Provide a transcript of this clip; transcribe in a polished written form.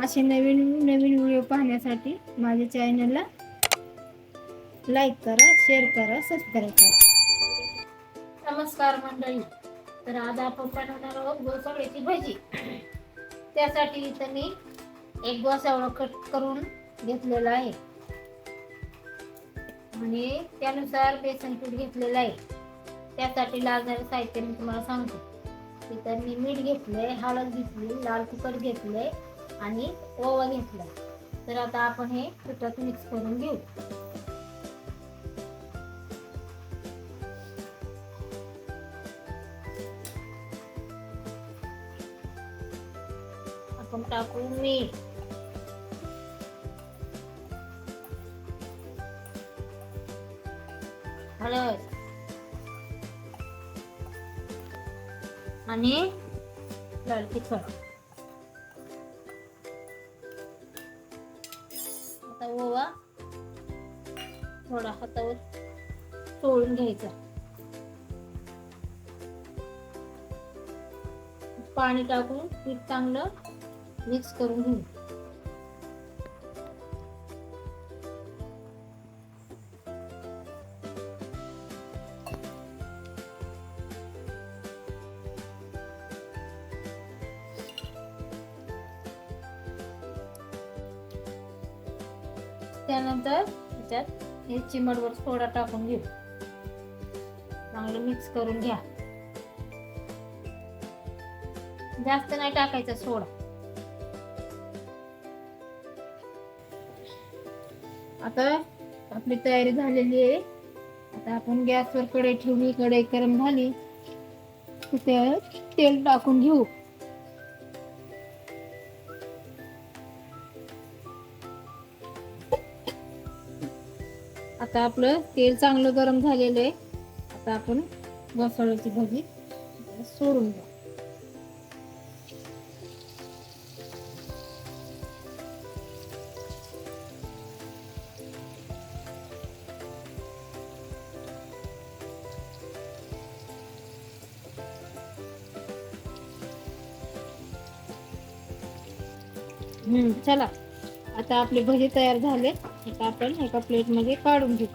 असे नवीन नवीन व्हिडिओ पाहण्यासाठी माझ्या चॅनलला लाईक करा, शेअर करा, सबस्क्राईब करा. नमस्कार मंडळी. तर आज आपण बनवणार आहोत घोसावळ्याची भजी. त्यासाठी इथं मी एक घोसावळा कट करून घेतलेला आहे आणि त्यानुसार बेसन पीठ घेतलेलं आहे. त्यासाठी लागणारे साहित्य मी तुम्हाला सांगतो. इथं मी मीठ घेतलंय, हळद घेतली, लाल तिखट घेतलंय आणि ओवा घेतला. तर आता आपण हे पिठात मिक्स करून घेऊ. आपण टाकू मीठ, हळद आणि लाल तिखट. आता ओवा थोडा हातावर चोळून घ्यायचा. पाणी टाकून पीठ चांगलं मिक्स करून घेऊ. त्यानंतर त्याच्यात हे चिमटभर सोडा टाकून घेऊ. चांगलं मिक्स करून घ्या. जास्त नाही टाकायचा सोडा. आता आपली तयारी झालेली आहे. आता आपण गॅसवर कढई ठेवली. कढई गरम झाली की तेल टाकून घेऊ. आता आपलं तेल चांगलं गरम झालेलं आहे. आता आपण घोसावळ्याची भजी सोडून द्या. चला, आता आपले भजी तयार झाले. आता आपण एका प्लेट मध्ये काढून घेऊ.